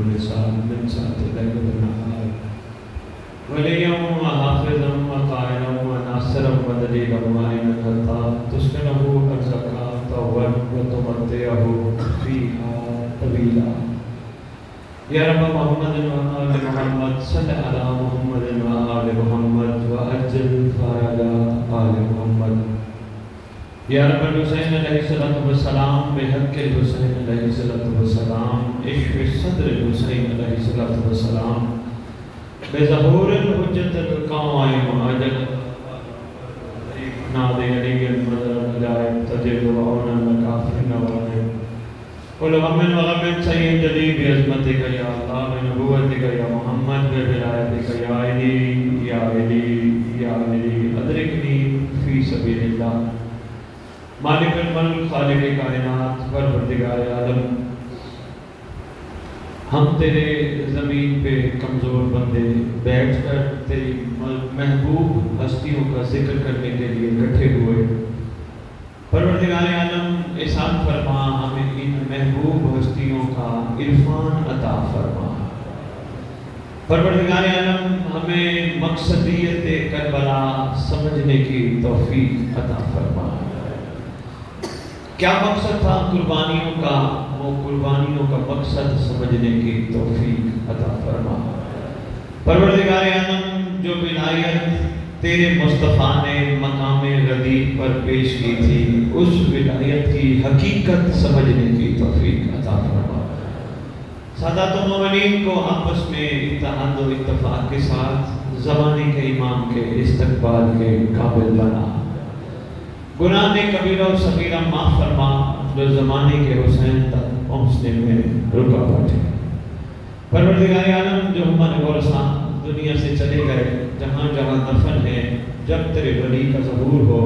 لسان من ساعة الليل والنهار وليا وحافظا وقائلا وناصرا ودليلا ومعينا حتى تسكنه أرزقك طوّا وتمتعه فيها طويلا. يا رب محمد وآل محمد صل على محمد وآل محمد وأجل فعلى آل محمد. یا رب الحسین علیہ الصلوۃ والسلام بحق الحسین علیہ الصلوۃ والسلام عشق صدر الحسین علیہ الصلوۃ والسلام بظہور الحجت القائم عجل ناد علی المدر الجائب تجد وعونا لکافر نوائب قل غم وغم سید جدید بعظمتک یا اللہ بنبوتک یا محمد بولایتک یا علی یا علی یا علی ادرکنی فی سبیل اللہ. مالک الملک خالق کائنات پروردگار عالم، ہم تیرے زمین پہ کمزور بندے بیٹھ کر تیری محبوب ہستیوں کا ذکر کرنے کے لیے اکٹھے ہوئے. پروردگار عالم احسان فرما، ہمیں ان محبوب ہستیوں کا عرفان عطا فرما. پروردگار عالم ہمیں مقصدیت کربلا سمجھنے کی توفیق عطا فرما. کیا مقصد تھا قربانیوں کا، وہ قربانیوں کا مقصد سمجھنے کی توفیق عطا فرما. پروردگار عالم جو ولایت تیرے مصطفیٰ نے مقام ردیف پر پیش کی تھی، اس ولایت کی حقیقت سمجھنے کی توفیق عطا فرما. سادات مومنین کو آپس میں اتحاد و اتفاق کے ساتھ زمانے کے امام کے استقبال کے قابل بنا. گناہ نے کبیرہ و صغیرہ معاف فرما جو زمانے کے حسین تک پہنچنے میں رکاوٹ ہے. پروردگار عالم جو ہمارے ورثہ دنیا سے چلے گئے، جہاں جہاں دفن ہے، جب تیرے ولی کا ظہور ہو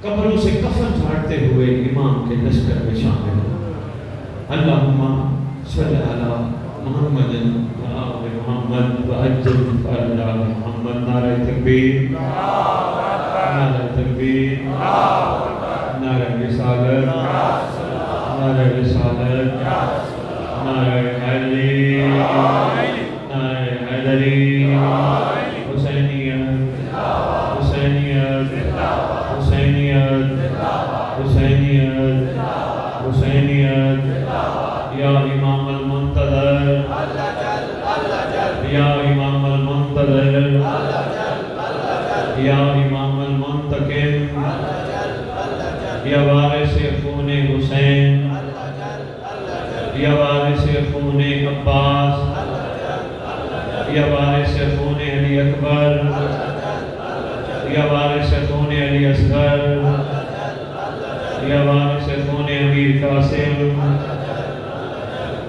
قبروں سے کفن جھاڑتے ہوئے امام کے لشکر میں شامل ہو. اللہم صلی علی محمد و آل محمد و عجل فرج آل محمد. نعرہ تکبیر، نعرہ تکبیر، نعرہ رسالت، نعرہ رسالت، نعرہ حیدری، نعرہ حیدری، حسینیت، حسینیت، حسینیت، حسینیت، حسینیت. یا امام المنتظر، یا امام المنتظر، یا امام المنتقم، یا وارث خون حسین، یا وارث خون عباس، یا وارث خون علی اکبر، یا وارث خون علی اصغر، یا وارث خون امیر قاسم.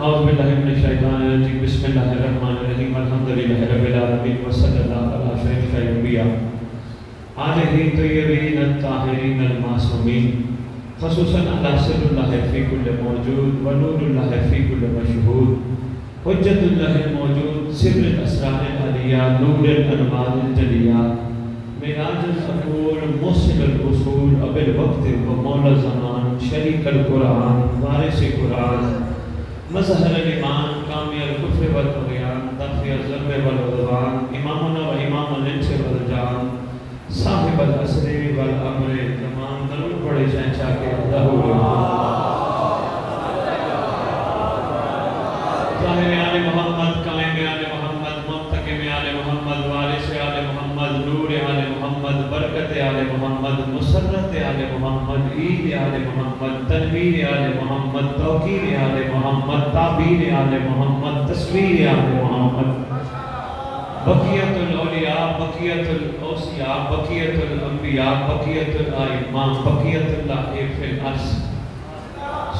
اعوذ باللہ من الشیطان الرجیم. بسم اللہ الرحمن الرحیم. الحمدللہ رب العالمین وصلی اللہ علی اشرف الانبیاء آلہ طیبین الطاہرین المعصومین، خصوصاً علی سر اللہ فی کل موجود و نور اللہ فی کل مشہود، حجت اللہ الموجود، سر الاسرار العلیہ، نور الانوار الجلیہ، معراج العقول، موصل الوصول، ابو الوقت و مولا الزمان، شریک القرآن، وارث قرآن، مظہر الایمان، کامی الکفر والطغیان، دافع الظلم والعدوان، امامنا و امام الانس والجان، صاحب العصر والامر تمام. درود پڑھے شہنشاہ کے ظہور ظاہر آل محمد، قائم آل محمد، منتقم آل محمد، وارث آل محمد، نور آل محمد، برکت آل محمد، مسرت آل محمد، عید آل محمد، تنویر آل محمد، توقیر آل محمد، تعبیر آل محمد، تصویر آل محمد، بقیت الاولیاء، بقیت الاوصیاء، بقیت الانبیاء، بقیت الائمہ، بقیت اللہ فی الارض.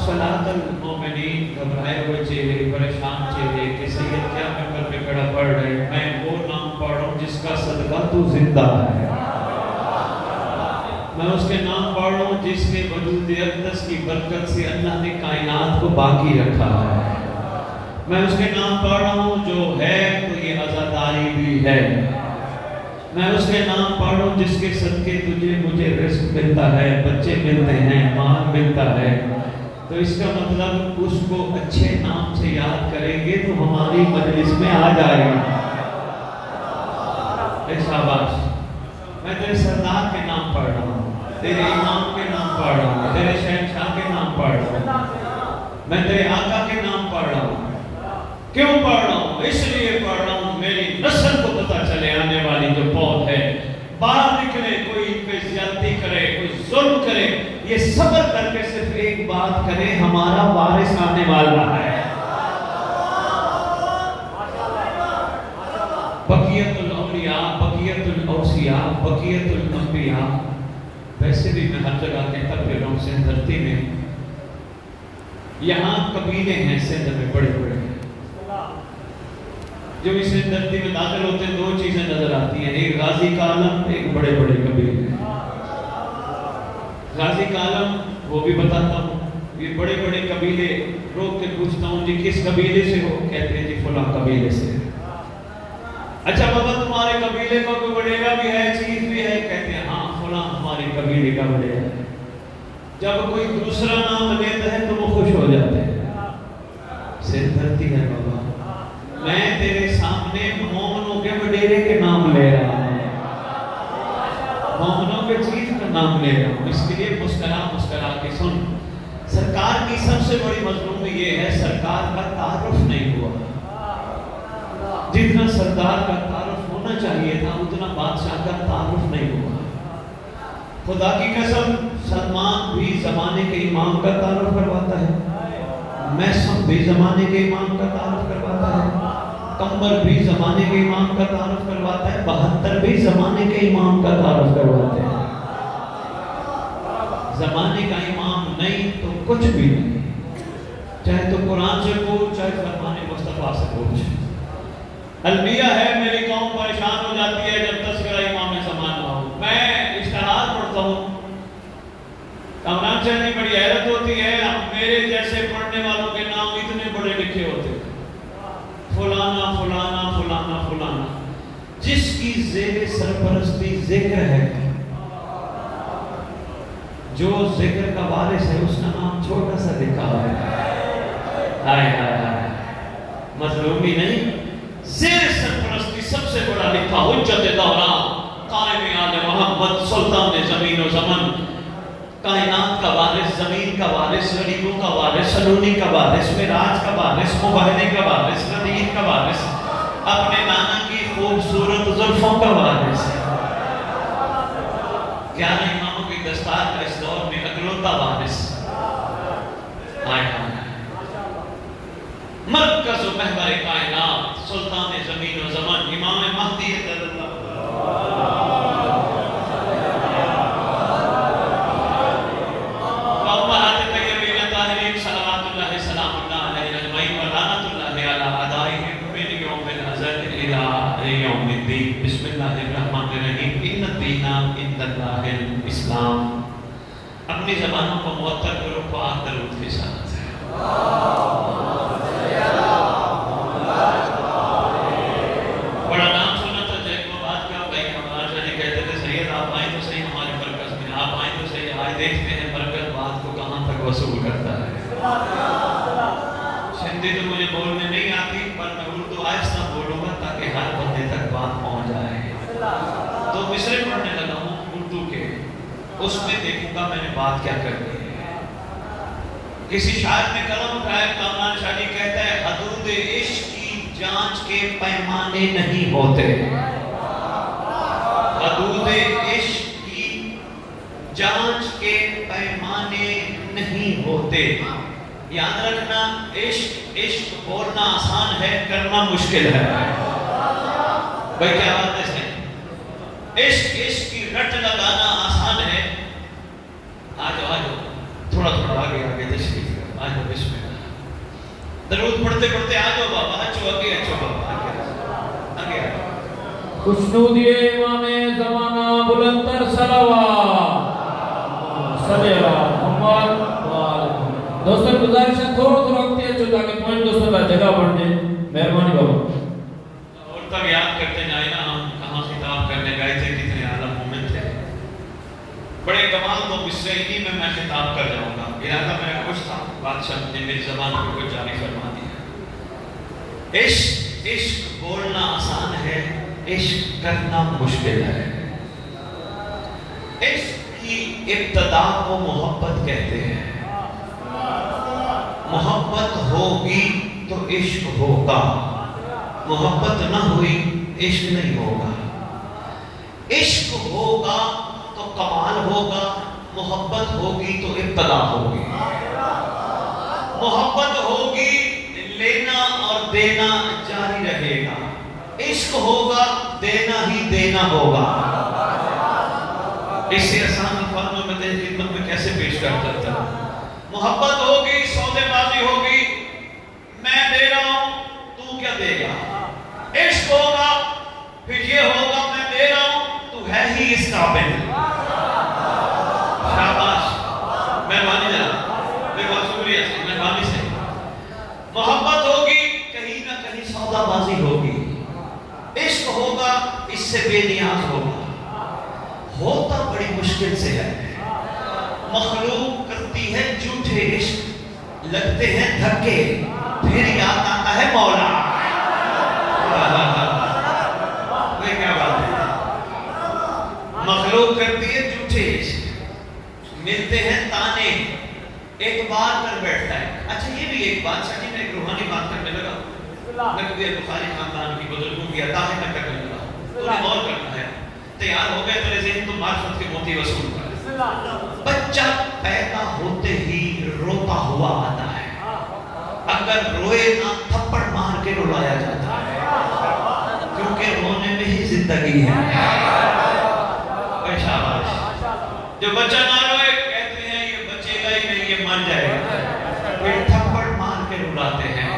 صلاۃ المومنین. گھبرائے ہوئے چہرے، پریشان چہرے کہ سید کیا ممبر پہ کھڑا پڑھ رہے، میں وہ نام پڑھ رہا ہوں جس کا صدقہ تو زندہ ہے. میں اس کے نام پڑھ رہا ہوں جس کے وجود اقدس کی برکت سے اللہ نے کائنات کو باقی رکھا ہے. میں اس کے نام پڑھ رہا ہوں جو ہے تو یہ عزاداری بھی ہے. میں اس کے نام پڑھ رہا ہوں جس کے صدقے تجھے مجھے رزق ملتا ہے، بچے ملتے ہیں، مال ملتا ہے. تو اس کا مطلب اس کو اچھے نام سے یاد کریں گے تو ہماری مجلس میں آ جائے گا۔ شاباش، میں تیرے سردار کے نام پڑھ رہا ہوں، تیرے امام کے نام پڑھ رہا ہوں، تیرے شہنشاہ کے نام پڑھ رہا ہوں، میں تیرے آقا کے نام پڑھ رہا ہوں۔ کیوں پڑھ رہا ہوں؟ اس لیے پڑھ رہا ہوں میری نسل کو پتہ چلے آنے والی جو پود ہے، باہر نکلے، کوئی ان پہ زیادتی کرے، کوئی ظلم کرے، یہ صبر کر کے صرف ایک بات کرے، ہمارا وارث آنے والا ہے۔ بقیت الاولیاء، بقیت الاوصیاء، بقیت الانبیاء۔ ویسے بھی میں ہر جگہ کہتا پھر ہوں سندھ دھرتی میں، یہاں قبیلے ہیں سندھ میں بڑے بڑے، جو اس سندھ دھرتی میں داخل ہوتے ہیں دو چیزیں نظر آتی ہیں، ایک غازی کا عالم، ایک بڑے بڑے قبیلے۔ غازی کا عالم وہ بھی بتاتا ہوں، یہ بڑے بڑے قبیلے روک کے پوچھتا ہوں جی کس قبیلے سے ہو؟ کہتے ہیں جی فلاں قبیلے سے۔ اچھا بابا تمہارے قبیلے کا کوئی بڑیرا بھی ہے، چیف بھی ہے؟ کہتے ہیں ہاں فلاں ہمارے قبیلے کا بڑیرا ہے۔ جب کوئی دوسرا نام لیتا ہے تو وہ خوش ہو جاتے ہیں۔ سندھ دھرتی ہے بابا، میں تیرے سامنے مومنوں کے وڈیرے کے نام لے رہا ہوں، مومنوں کے چیف کا نام لے رہا ہوں، اس کے لیے مسکرا کے سن۔ سرکار کی سب سے بڑی مظلومی یہ ہے سرکار کا تعارف نہیں ہوا۔ جتنا سردار کا تعارف ہونا چاہیے تھا اتنا بادشاہ کا تعارف نہیں ہوا۔ خدا کی قسم سلمان بھی زمانے کے امام کا تعارف کرواتا ہے، میسم بھی زمانے کے امام کا تعارف کرواتا ہے، کمبر بھی زمانے کے امام کا تعارف کرواتا ہے، 72 بھی زمانے کے امام کا تعارف کرواتے ہیں۔ زمانے کا امام نہیں تو کچھ بھی نہیں، چاہے تو قرآن سے پوچھ، چاہے فرمان مصطفیٰ سے پوچھ۔ المیہ ہے میری قوم پریشان ہو جاتی ہے جب تذکرہ امام زمان نہ ہو۔ میں اشتہار پڑھتا ہوں، کامران چہرے بڑی حیرت ہوتی ہے، میرے جیسے پڑھنے والوں کے نام اتنے بڑے لکھے ہوتے ہیں، فلانا فلانا فلانا فلانا، جس کی زیر سرپرستی ذکر ہے، جو ذکر کا وارث ہے اس کا نام چھوٹا سا لکھا ہوا ہے۔ ہائے ہائے ہائے، مظلومی نہیں، زیر سرپرستی سب سے بڑا لکھا، حجت دوران، قائم آل محمد، سلطان زمین و زمن، کائنات کا وارث، زمین کا وارث، غریبوں کا وارث، سلونی کا وارث، معراج کا وارث، مباہنے کا وارث، ندیر کا وارث، اپنے نانا کی خوبصورت زلفوں کا وارث، 11 اماموں کی دستار کا اس دور میں اکلوتا وارث۔ آئے آئے مرکز و محور کائنات، سلطان زمین و زمن، امام مہدی بسم اللہ الرحمن الرحیم، ان الدین عند اللہ الاسلام۔ اپنی زبانوں کو معطر کرو پاک درود کے ساتھ۔ بڑا نام سنا تھا جیک بات کا، بھائی ہمارا شاہ جی کہتے تھے سید آپ آئیں تو صحیح ہمارے مرکز میں، آپ آئیں تو صحیح، آج دیکھتے ہیں مرکز بات کو کہاں تک وصول کرتا ہے۔ سندھی تو مجھے بولنے نہیں آتی، پر میں اردو آہستہ بولوں گا تاکہ ہر بندے تک بات پہنچ جائے۔ تو مصرے پڑھنے لگا ہوں اردو کے، اس میں دیکھوں گا میں نے بات کیا کرنی ہے۔ کسی شاعر نے قلم اٹھایا، کامران شاہ جی کہتا ہے حدود عشق کی جانچ کے پیمانے نہیں ہوتے، حدود عشق کی جانچ کے پیمانے نہیں ہوتے۔ یاد رکھنا، عشق عشق بولنا آسان ہے، کرنا مشکل ہے۔ بھائی کیا بات ہے؟ عشق عشق کی رٹ لگانا آسان ہے۔ آجو تھوڑا تھوڑا آگے آگے تشریف کرو، آجو بسم اللہ، درود پڑھتے پڑھتے آجو بابا، اچھو آگے، اچھو بابا آگے آگے۔ خوشنودی امام زمانہ بلندر صلوات صلی اللہ محمد۔ دوستوں گزارش ہے تھوڑا وقت ہے جو تاکہ پوائنٹ دوستوں کا جگہ بڑھ جائے، مہربانی بابا۔ اور تک یاد کرتے جائیں نا، ہم کہاں خطاب کرنے گئے تھے، کتنے اعلیٰ مومن تھے، بڑے کمال کو مصرعینی میں خطاب کر جاؤں گا، ارادہ میرا کچھ تھا، عشق بولنا آسان ہے، عشق کرنا مشکل ہے۔ عشق کی ابتدا کو محبت کہتے ہیں۔ محبت ہوگی تو عشق ہوگا، محبت نہ ہوئی عشق نہیں ہوگا۔ عشق ہوگا تو کمال ہوگا، محبت ہوگی تو ابتدا ہوگی۔ محبت ہوگی لینا اور دینا جاری رہے گا، عشق ہوگا دینا ہی دینا ہوگا۔ اس سے آسان الفاظوں میں تیری خدمت میں کیسے پیش کر سکتا ہوں؟ محبت ہوگی، سودے بازی ہوگی، میں دے رہا ہوں تو کیا دے گا۔ عشق ہوگا پھر یہ ہوگا میں دے رہا ہوں تو ہے ہی اس قابل۔ شاباش، مہربانی جناب، میرے بہت شکریہ سے، مہربانی سے۔ محبت ہوگی کہیں نہ کہیں سودا بازی ہوگی، عشق ہوگا اس سے بے نیاز ہوگا۔ ہوتا بڑی مشکل سے ہے، مخلوق کرتی ہے جھوٹے عشق، لگتے ہیں دھکے پھر یاد آتا ہے مولا۔ یہ کیا بات ہے؟ مخلوق کرتی ہے جھوٹے عشق، ملتے ہیں تانے، اعتبار کر بیٹھتا ہے۔ اچھا یہ بھی ایک بات سچی، میں ایک روحانی بات کرنے لگا، میں کبھی بخاری خاندان کی بزرگوں کی عطا ہے میں کرنے لگا، تو نے غور کرنا ہے۔ تیار ہو گئے میرے ذہن تو معرفت کے موتی وصول کر۔ بچہ پیدا ہوتے ہی روتا ہوا آتا ہے، اگر روئے نہ تھپڑ مار کے رلایا جاتا ہے، کیونکہ رونے میں ہی زندگی ہے۔ شاباش، جو بچہ نہ روئے کہتے ہیں یہ بچے گا ہی نہیں، یہ مر جائے گا، پھر تھپڑ مار کے رلاتے ہیں۔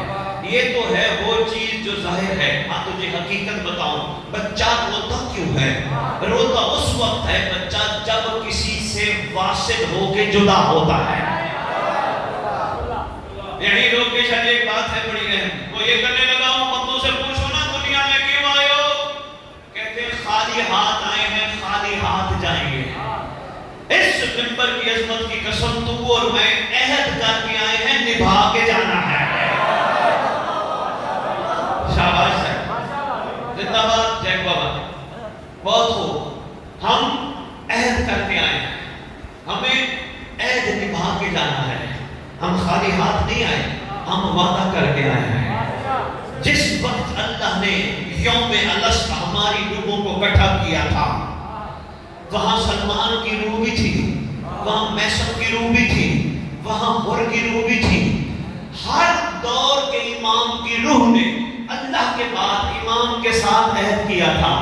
یہ تو ہے وہ چیز جو ظاہر ہے۔ ہاں تجھے حقیقت بتاؤں، بچہ روتا کیوں ہے؟ روتا اس وقت ہے بچہ جب کسی سے واصل ہو کے جدا ہوتا ہے۔ یعنی لوگ کے شاید ایک بات ہے بڑی اہم، وہ یہ کرنے لگا ہوں بندوں سے پوچھو نا دنیا میں کیوں آئے ہو، کہتے ہیں خالی ہاتھ آئے ہیں خالی ہاتھ جائیں گے۔ اس منبر کی عظمت کی قسم تو اور میں عہد کر کے آئے ہیں، نبھا کے جانا ہے۔ شاباش ہے، زندہ باد جیک بابا، بہت ہو۔ ہم عہد کر کے آئے ہیں، ہمیں عہد نبھا کے جانا ہے، ہم خالی ہاتھ نہیں آئے، ہم وعدہ کر کے آئے ہیں۔ جس وقت اللہ نے یوم الست ہماری روحوں کو اکٹھا کیا تھا، وہاں سلمان کی روح بھی تھی، وہاں میسر کی روح بھی تھی، وہاں ہر کی روح بھی تھی۔ ہر دور کے امام کی روح نے اللہ کے بعد امام کے ساتھ عہد کیا تھا۔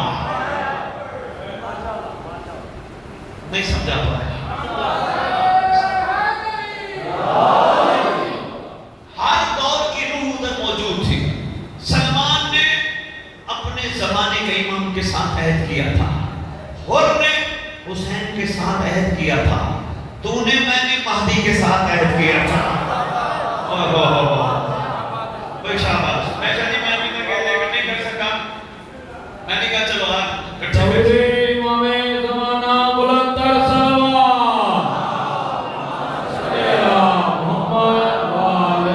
نہیں سمجھا پایا؟ ہر دور کی روح ادھر موجود تھی۔ سلمان نے اپنے زمانے کے امام کے ساتھ عہد کیا تھا، ہر نے حسین کے ساتھ عہد کیا تھا، تو نے میں نے مہدی کے ساتھ عہد کیا تھا۔ کوئی شاباش، میں چاہتی میں ابھی تک عہد نہیں کر سکا، میں نے کہا چلو آج کٹھے بیٹھے۔ امام زمانہ بلند تر صلوات، سیدنا محمد وآل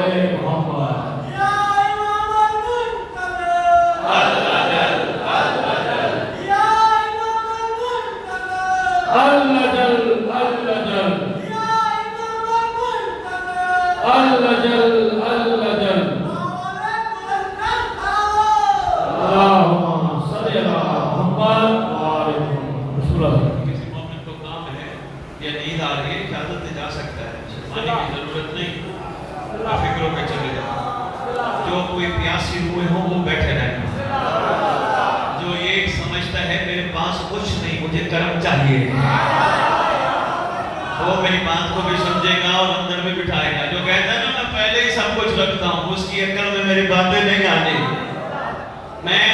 محمد۔ یا امام المنتظر، اللہ جل اللہ جل، یا امام المنتظر، اللہ جل اللہ جل، یا امام المنتظر، اللہ جل اللہ جل۔ اللہم صلی علی محمد وآل محمد۔ رسول اللہ۔ کسی مومن کو کام ہے یا نیند آ رہی ہے، اجازت سے جا سکتا ہے، شرمانے کی ضرورت نہیں، فکر ہو کے چلے جائیں۔ جو کوئی پیاسی ہوئے ہوں وہ بیٹھے رہیں، جو یہ سمجھتا ہے میرے پاس کچھ نہیں مجھے کرم چاہیے، وہ میری بات کو بھی سمجھے گا اور اندر بھی بٹھائے گا۔ جو کہتا ہے نا میں پہلے ہی سب کچھ رکھتا ہوں، اس کی عقل میں میری باتیں نہیں آنے۔ میں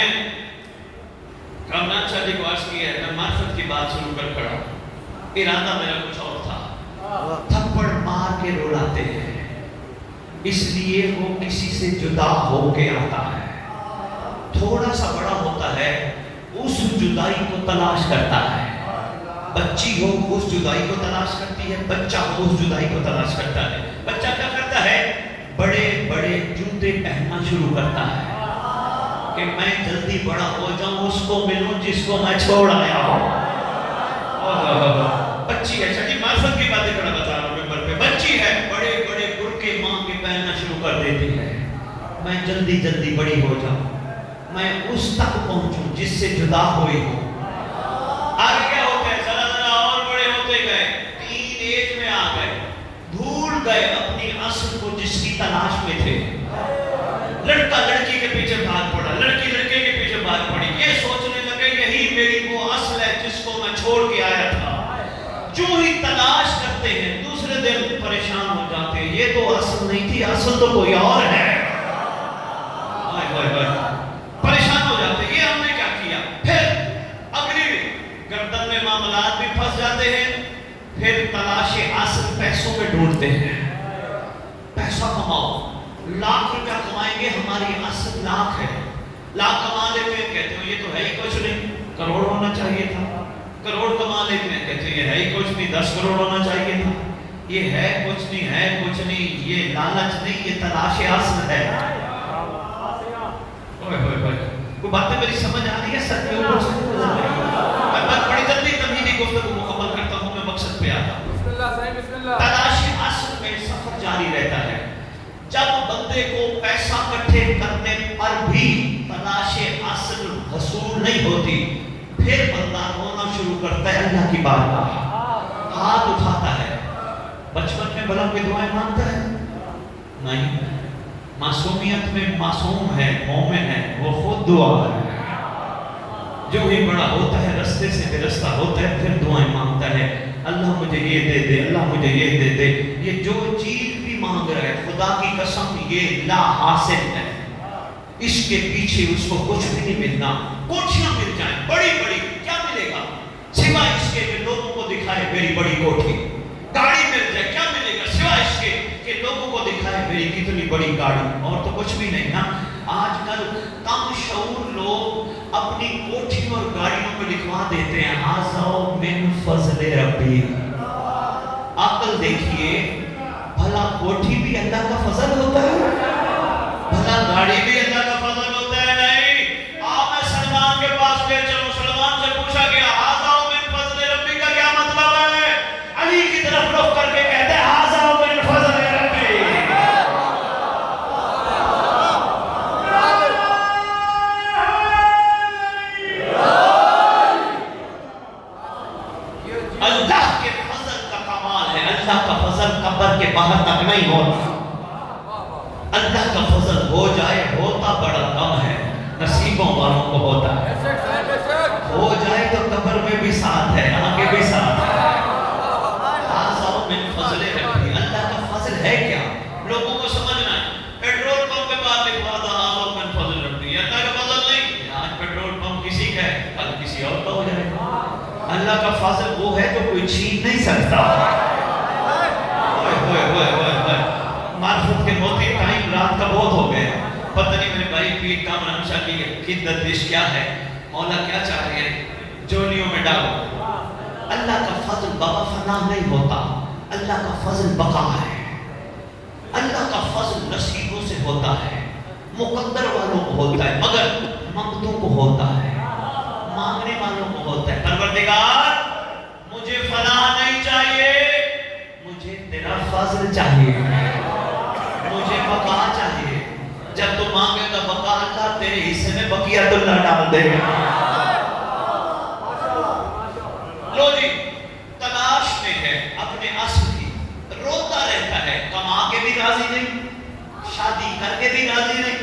کامران شاہ جی کو عرض کیا ہے، میں معرفت کی بات شروع کر کھڑا، ارادہ میرا کچھ اور تھا۔ تھپڑ مار کے رلاتے ہیں اس لیے وہ کسی سے جدا ہو کے آتا ہے، تھوڑا سا بڑا ہوتا ہے اس جدائی کو تلاش کرتا ہے۔ بچی ہو اس جدائی کو تلاش کرتی ہے، بچہ ہو اس جدائی کو تلاش کرتا ہے۔ بچہ کیا کرتا ہے؟ بڑے بڑے جوتے پہننا شروع کرتا ہے، کہ میں جلدی بڑا ہو جاؤں، اس کو ملوں جس کو میں چھوڑ آیا ہوں۔ بچی ہے، چھٹی معرفت کی باتیں کڑا بتا رہا ہوں ممبر پہ، بچی ہے، بڑے بڑے برقعے ماں کے پہننا شروع کر دیتی ہے۔ میں جلدی جلدی بڑی ہو جاؤں، میں اس تک پہنچوں جس سے جدا ہوئی ہوں۔ آگے کیا ہوتا ہے؟ ذرا ذرا اور بڑے ہوتے گئے، تین ایج میں آ گئے، بھول گئے اپنی اصل کو جس کی تلاش میں تھے۔ لڑکا لڑکی کے پیچھے بھاگ پڑا، لڑکی لڑکے کے پیچھے بھاگ پڑی، یہ سوچنے لگے یہی میری وہ اصل ہے جس کو میں چھوڑ کے آیا تھا۔ جو ہی تلاش کرتے ہیں دوسرے دن پریشان ہو جاتے ہیں، یہ تو اصل نہیں تھی، اصل تو کوئی اور ہے۔ پریشان ہو جاتے ہیں، یہ ہم نے کیا کیا؟ پھر اگلی گردن میں معاملات بھی پھنس جاتے ہیں، پھر تلاش اصل پیسوں میں ڈھونڈتے ہیں۔ پیسہ کماؤ، لاکھ روپیہ کمائیں گے، ہماری اصل لاکھ ہے، لاکھ کما لیتے ہیں، کہتے ہیں یہ تو ہے ہی کچھ نہیں، کروڑ ہونا چاہیے تھا، کروڑ کما لیتے ہیں، کہتے ہیں یہ ہے ہی کچھ نہیں، 10 کروڑ ہونا چاہیے تھا، یہ ہے کچھ نہیں، ہے کچھ نہیں، یہ لالچ نہیں، یہ تلاش اصل ہے۔ کوئی باتیں میری سمجھ آ رہی ہے؟ سچ میں میں بڑی جلدی تمہیدی گفتگو مکمل کرتا ہوں، میں مقصد پہ آتا ہوں۔ تلاش اصل میں سفر جاری رہتا ہے۔ جب بندے کو پیسہ اکٹھے کرنے پر بھی تلاش اصل حصول نہیں ہوتی، پھر بندہ رونا شروع کرتا ہے اللہ کی بارگاہ، ہاتھ اٹھاتا ہے۔ بچپن میں بھلا کوئی دعائیں مانگتا ہے؟ نہیں۔ معصومیت میں معصوم ہے، مومن ہے، وہ خود دعا ہے۔ جو ہی بڑا ہوتا ہے، رستے سے بے رستہ ہوتا ہے، پھر دعائیں مانگتا ہے، اللہ مجھے یہ دے دے، اللہ مجھے یہ دے دے۔ یہ جو چیز بھی مانگ رہا ہے، خدا کی قسم یہ لا حاصل ہے، اس کے پیچھے اس کو کچھ بھی نہیں ملنا۔ کوٹھیاں مل جائیں بڑی بڑی، کیا ملے گا سوائے اس کے کہ لوگوں کو دکھائے میری بڑی کوٹھی؟ گاڑی مل جائے، کیا ملے گا سوائے اس کے کہ لوگوں کو دکھائے میری کتنی بڑی گاڑی؟ اور تو کچھ بھی نہیں نا۔ آج کل کم شعور لوگ اپنی کوٹھی اور گاڑیوں میں لکھوا دیتے ہیں ھذا من فضل ربی۔ عقل دیکھیے، بھلا کوٹھی بھی اللہ کا فضل ہوتا ہے؟ بھلا گاڑی بھی اللہ کا فضل ہوتا ہے؟ نہیں۔ آپ میں سلمان کے پاس لے چلو، سلمان سے پوچھا گیا ھذا من فضل ربی کا کیا مطلب ہے؟ علی کی طرف رخ کر کے کہتے ہیں ھذا من فضل ربی۔ اللہ کے فضل کا کمال ہے، اللہ کا فضل قبر کے باہر تک نہیں ہوتا۔ اللہ کا فضل ہو جائے ہوتا بڑا کم ہے، نصیبوں والوں کو ہوتا ہے۔ ہو جائے تو قبر میں بھی ساتھ ہے، آگے بھی ساتھ ہے۔ ھذا من فضل ربی، اللہ کا فضل ہے کیا؟ لوگوں کو سمجھنا ہے، پیٹرول پمپ کے بعد لکھوا تھا ھذا من فضل ربی، اللہ کا فضل نہیں۔ آج پیٹرول پمپ کسی کا ہے، کل کسی اور کا ہو جائے گا۔ اللہ کا فضل وہ ہے جو کوئی چھین نہیں سکتا۔ معرفت کے موتی ٹائم رات کا بہت ہو گئے، پتہ نہیں میرے بھائی پیر کامران شاہ کی گردش کیا ہے، مولا کیا چاہ رہے ہیں، جولیوں میں ڈالو۔ اللہ کا فضل بقا فنا نہیں ہوتا، اللہ کا فضل بقا ہے۔ اللہ کا فضل نصیبوں سے ہوتا ہے، مقدر والوں کو ہوتا ہے، مگر منگتوں کو ہوتا ہے، مانگنے والوں کو ہوتا ہے۔ پروردگار مجھے فلاح نہیں چاہیے، مجھے تیرا فضل چاہیے، مجھے بقا چاہیے۔ جب تو مانگے گا بقا، اللہ تیرے حصے میں بقیت اللہ ڈال دے گا۔ لو جی، تلاش میں ہے اپنے اصل کی، روتا رہتا ہے، کما کے بھی راضی نہیں، شادی کر کے بھی راضی نہیں۔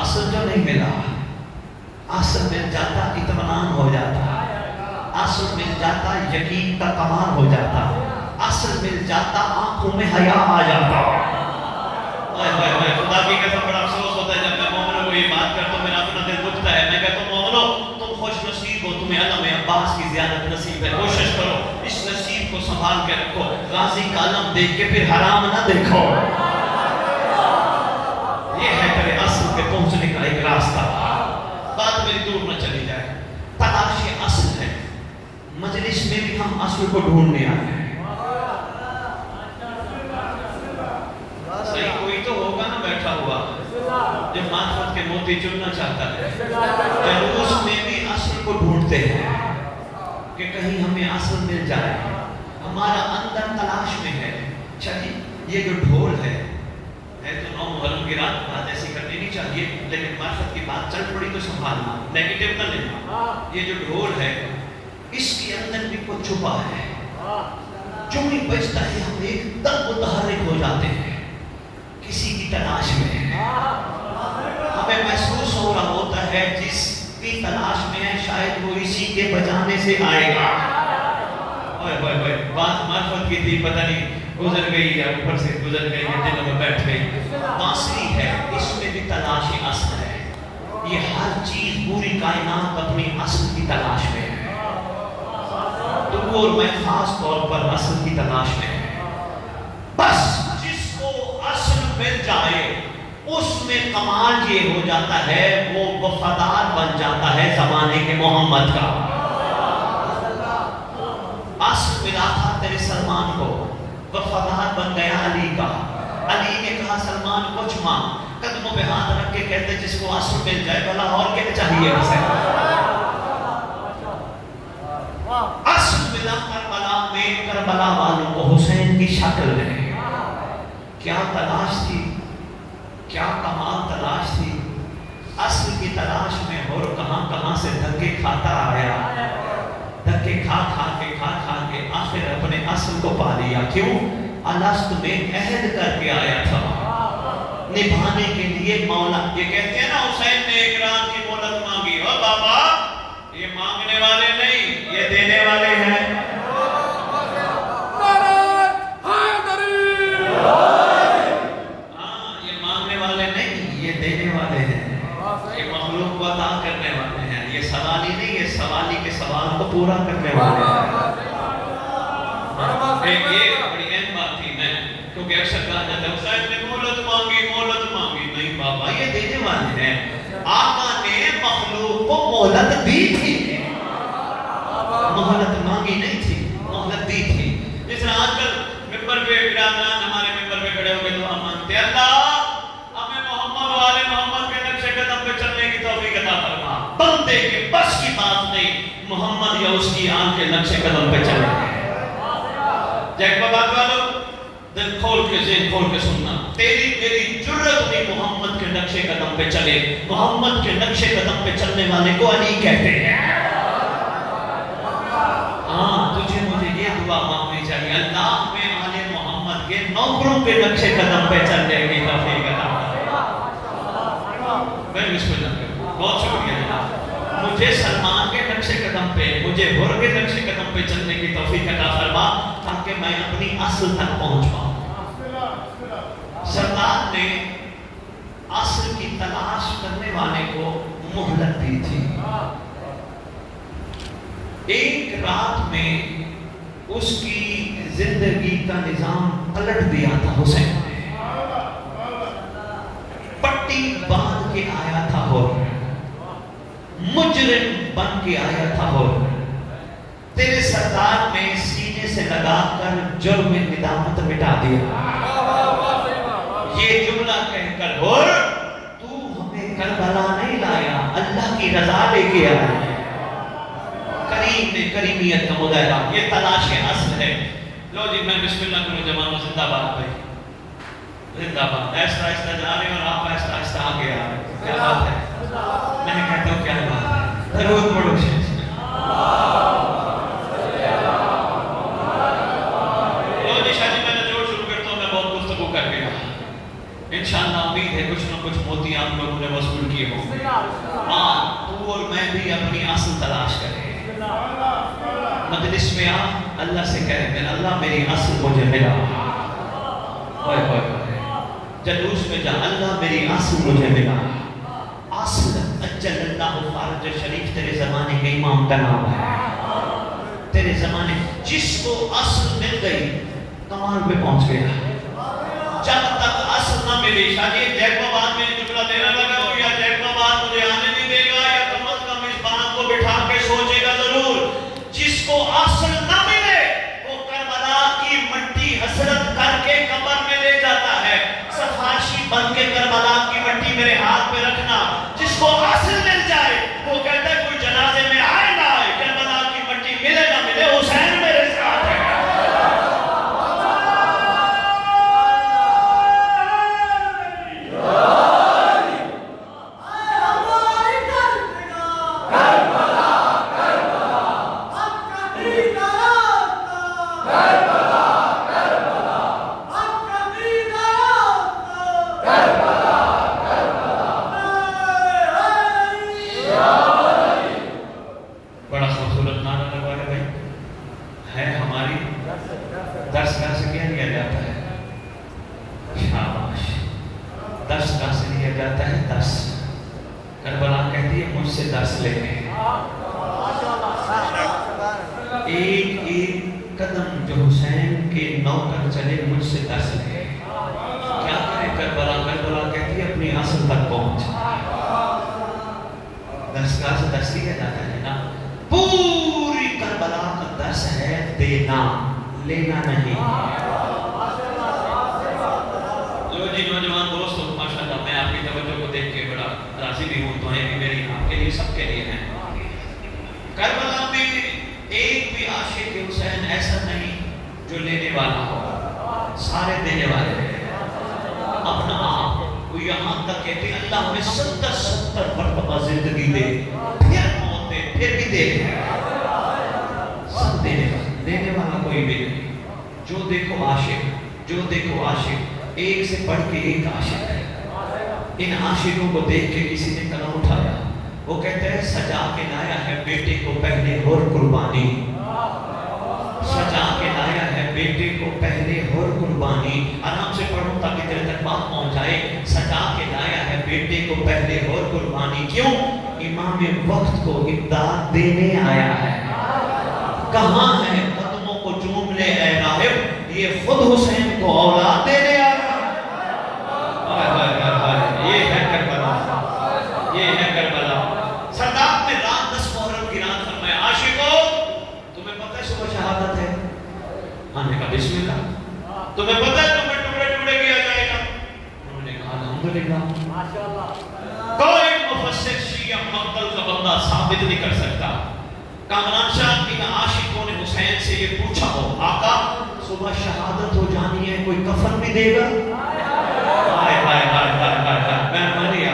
اصل جو نہیں ملا، اصل مل جاتا اطمینان ہو جاتا، اصل مل جاتا یقین کا کمال ہو جاتا، اصل مل جاتا آنکھوں میں حیا آ جاتا۔ خدا کی قسم بڑا افسوس ہوتا ہے جب میں مومنوں کو یہ بات کرتا ہوں، میرا اپنا دل دکھتا ہے۔ میں کہتا ہوں مومنوں تم خوش نصیب ہو، تمہیں علم عباس کی زیادت نصیب ہے، کوشش کرو اس نصیب کو سنبھال کے رکھو، غازی کا علم دیکھ کے پھر حرام نہ دیکھو۔ یہ ہے تیرے اصل پہ پہنچنے کا ایک راستہ۔ بات میری دور نہ چلی جائے، تلاش اصل ہے۔ مجلس میں بھی ہم اصل کو ڈھونڈنے آئے ہیں۔ صحیح کوئی تو ہوگا نا بیٹھا ہوا جو معرفت کے मोती चुनना चाहता है। जलूस में भी असल को ढूंढते हैं कि कहीं हमें असल मिल जाए। हमारा अंदर तलाश में है। चलिए ये जो ढोल है तो 9 मुहर्रम की रात बात ऐसी करनी नहीं चाहिए, लेकिन मार्फत की बात चल पड़ी तो संभालना, नेगेटिव न लेना। ये जो ढोल है इसके अंदर भी कुछ छुपा है। जो भी बजता है हम एकदम मुतहर्रिक हो जाते हैं किसी की तलाश में। हमें महसूस हो रहा होता है जिसकी तलाश में है शायद वो इसी के बजाने से आएगा। ओए बात मार्फत की थी, पता नहीं गुजर गई या ऊपर से गुजर गई या दिल में बैठ गई। बांसुरी है, इसमें भी तलाश असल है। ये हर चीज पूरी कायनात अपनी असल की तलाश में है। तो और मैं खास तौर पर असल की तलाश में है। बस जिसको असल मिल जाए उसमें कमाल ये हो जाता है वो वफादार बन जाता है ज़माने के मोहम्मद का। असल मिला था तेरे सलमान को, वफादार बन गया अली का। अली ने कहा सलमान कुछ मांग, कदमों पे हाथ रख के कहते जिसको असल मिल जाए भला और क्या चाहिए उसे। असल मिला करबला में, करबला वालों को हुसैन की शक्ल में। क्या तलाश थी, क्या कमाल तलाश थी। असल की तलाश में और कहां से धक्के खाता आया। धक्के खा के आखिर अपने असल को पा लिया। क्यों? अलस्त में अहद करके आया था निभाने के लिए मौला। ये कहते हैं ना हुसैन ने एक रात की मोहलत मांगी। ओ बाबा ये मांगने वाले नहीं, ये देने वाले हैं। हाँ, ये मांगने वाले नहीं, ये देने वाले हैं। ये मखलूक को अता करने वाले हैं। ये सवाली नहीं, ये सवाली के सवाल को पूरा करने वाले हैं। ये बड़ी अहम बात थी। मैं क्योंकि अक्सर कहा जाता है हुसैन ने मोहलत मांगी। नहीं बाबा ये देने वाले हैं। आका ने मखलूक को मोहलत दी थी, मोहलत मांगी नहीं थी, मोहलत दी थी। जिस तरह आजकल मिंबर पे बिरादरान हमारे मिंबर पे खड़े होकर दुआ मांगते हैं, अल्लाह हमें मोहम्मद वाले मोहम्मद के नक्शे कदम पे चलने की तौफीक अता फरमा। बंदे के बस की बात नहीं मोहम्मद या उसकी आंख के नक्शे कदम पे चलने। बात वालों दिल खोल के ज़हन खोल के सुनना, तेरी मेरी जुर्रत भी मोहम्मद के नक्शे कदम पे चले। मोहम्मद के नक्शे कदम पे चलने वाले को अली कहते हैं। हाँ, तुझे मुझे ये दुआ मांगनी चाहिए, अल्लाह में आले मोहम्मद के नौकरों के नक्शे कदम पे चलने की तौफीक अता फरमा। मैं बहुत शुक्रिया। मुझे सलमान के नक्शे कदम पे, मुझे हुर के नक्शे कदम पे चलने की तौफीक अता फरमा ताकि मैं अपनी असल तक पहुंच पाऊं। सरदार ने असल की तलाश करने वाले को मोहलत दी थी। एक रात में उसकी जिंदगी का निजाम पलट दिया था हुसैन ने। पट्टी बांध के आया था हुर, मुजरिम बन के आया था हुर। तेरे सरदार ने सीने से लगाकर जुर्म निदामत मिटा दिया। ये जुमला कहकर हुर तू हमें करबला नहीं लाया, अल्लाह की रजा लेके आया। करीम ने करीमियत का मुजाहरा, ये तलाश असल है। लो जी मैं बिस्मिल्लाह करूं, जमाना जिंदाबाद भाई, जिंदाबाद। ऐसा ऐसा जा रहे और आप ऐसा ऐसा आगे आ रहे, क्या बात है। मैं कहता हूँ क्या बात है, जरूर पढ़ो। लो जी शादी मैंने जोर शुरू करता हूँ, मैं बहुत गुफ्तगू कर गया। इंशाअल्लाह उम्मीद है कुछ न कुछ मोती आप लोगों ने वसूल किए होंगे। हाँ, तू और मैं भी अपनी असल तलाश करें। मजलिस में आ, अल्लाह से कह अल्लाह मेरी असल मुझे मिला। जलूस में जा, अल्लाह मेरी असल मुझे मिला। असल अज्जलल्लाहु फरज शरीफ तेरे ज़माने के इमाम का नाम है। तेरे ज़माने जिसको असल मिल गई कमाल पे पहुंच गया। जब तक असल ना मिली, शायद जैकोबाद में जुमला देने लगा हो या जैकोबाद मुझे आने नहीं देगा, या कम से कम इस बात को बिठा के सोचेगा जरूर। जिसको असल ना मिले वो करबला की मट्टी हसरत करके कब्र में ले जाता है। सफाशी बन के करबला की मट्टी मेरे हाथ में रखना, जाता है 10। करबला कहती है मुझसे 10 ले। एक एक कदम जो हुसैन के नौकर चले मुझसे 10 ले। क्या करे करबला? करबला कहती है अपनी असल तक पहुंच। 10 का से 10 लिया जाता है ना। पूरी करबला का 10 है देना, लेना नहीं। लो जी नौजवान दोस्तों, माशाल्लाह मैं आपकी तवज्जो को देख के बड़ा राजी भी हूँ। तो भी मेरी आपके लिए सबके लिए हैं। करबला में एक भी आशिक हुसैन ऐसा नहीं जो लेने वाला हो, सारे देने वाले हैं। अपना आप वो यहाँ तक कहते अल्लाह हमें 70 मरतबा जिंदगी दे, फिर मौत दे, फिर भी दे। सब देने वाला, लेने वाला कोई भी नहीं। जो देखो आशिक, जो देखो आशिक, एक से बढ़ के एक आशिक है। इन आशिकों को देख के किसी ने कलम उठाया। वो कहते हैं सजा के लाया है बेटे को पहले और कुर्बानी, सजा के लाया है बेटे को पहले और कुर्बानी। आराम से पढ़ो ताकि तेरे तक बात पहुंच जाए। सजा के लाया है बेटे को पहले और कुर्बानी। क्यों? इमाम वक्त को इमदाद देने आया है। कहाँ है कदमों को चूम ले ऐ राहिब, ये खुद हुसैन को औलाद देने आ रहा है। ये है करबला, ये है करबला। सरदार ने रात 10 मुहर्रम की रात फरमाया आशिको तुम्हें पता है सुबह शहादत है? हमने कहा बिस्मिल्लाह। तुम्हें पता है तुम्हें टुकड़े टुकड़े किया जाएगा? उन्होंने कहा अल्हम्दुलिल्लाह। माशाअल्लाह। कोई मुफस्सिर शिया मक्तल का बंदा साबित नहीं कर सकता। कामरान शाह के आशिकों ने हुसैन से ये पूछा हो आका सुबह शहादत हो जानी है, कोई कफन भी देगा? हाय हाय हाय हाय हाय हाय, मैं मानिया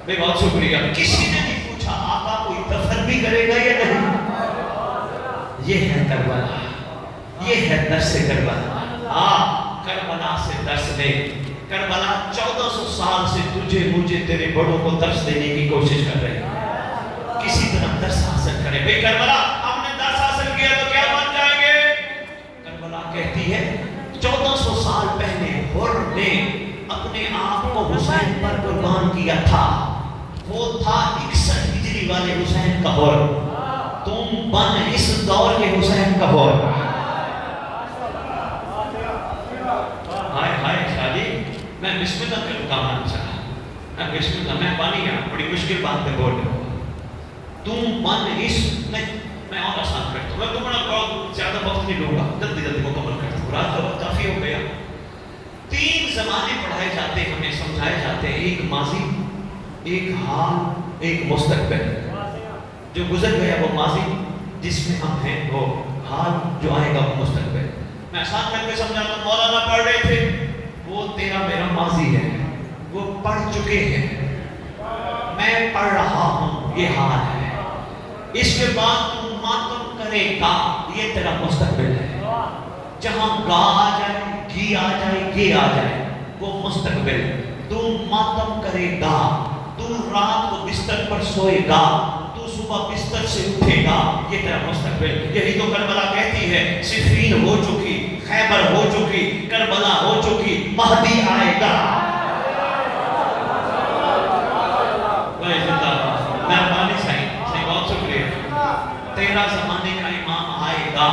भाई, बहुत शुक्रिया। किसी ने नहीं पूछा आका कोई दफन भी करेगा या नहीं? ये है करबला, ये है दर्स करबला। करबला से दर्स ले। करबला 1400 साल से तुझे मुझे तेरे बड़ों को दर्स देने की कोशिश कर रहे हैं। किसी तरह दर्स हासिल करें। भाई करबला हमने दर्स हासिल किया तो क्या बन जाएंगे? करबला कहती है 1400 साल पहले हुर ने अपने आप को हुसैन पर कुर्बान किया था। वो था 61 हिजरी वाले हुसैन का हुर। तुम बन इस दौर के हुसैन का हुर। हाय हाय शादी, मैं बिस्मिल्लाह करूंगा मानसा, मैं बिस्मिल्लाह, मैं पानी है बड़ी मुश्किल बात पे बोल रहा हूँ। तुम मन इस मैं और आसान करता हूँ, मैं तुम्हारा बहुत ज्यादा वक्त नहीं लूंगा, जल्दी जल्दी मुकम्मल करता हूँ। रात का वक्त काफी हो गया। 3 ज़माने पढ़ाए जाते, हमें समझाए जाते हैं, एक माजी, एक हाल, एक मुस्तकबिल। जो गुजर गया वो माजी जिसमें हम हैं, वो हाल जो आएगा वो मुस्तकबिल। मैं आसान करके समझाता हूँ। मौलाना पढ़ रहे थे, वो तेरा मेरा माजी है, वो पढ़ चुके हैं, मैं पढ़ रहा हूँ, ये हाल है। इसके बाद तुम मातम करेगा, ये तेरा मुस्तकबिल है। जहां गा आ जाए, गी आ जाए, गे आ जाए, वो मुस्तकबिल। तू मातम करेगा, तू रात को बिस्तर पर सोएगा, तू सुबह बिस्तर से उठेगा, ये तेरा मुस्तकबिल। यही तो करबला कहती है। सिफीन हो चुकी, खैबर हो चुकी, करबला हो चुकी, महदी आएगा। तेरा जमाने का इमाम आएगा।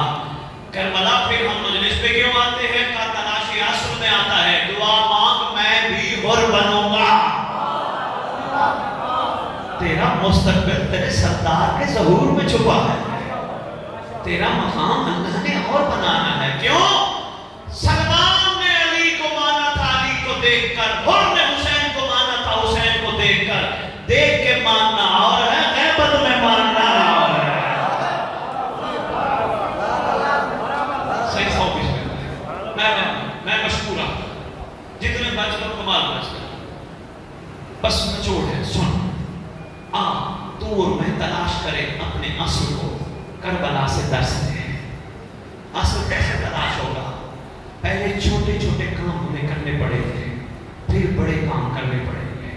करबला फिर हम मजलिस पे क्यों आते हैं? का तलाशी असर में आता है। दुआ मांग मैं भी हुर बनूंगा। तेरा मुस्तकबिल तेरे सरदार के ज़हूर में छुपा है। तेरा मकाम अल्लाह ने और बनाना है। क्यों? सलमान ने अली को माना था, अली को देखकर। हुर ने हुसैन को माना था, हुसैन को देखकर। देख के मानना और है, गैबत में मानना और है। मैं मशहूर हूं, जितने बच लो कमाल बच गया। बस निचोड़ है, सुन। तू और मैं तलाश करें अपने असल को। करबला से दर्स ले। असल कैसे तलाश होगा? पहले छोटे छोटे काम हमें करने पड़ेंगे, फिर बड़े काम करने पड़ेंगे।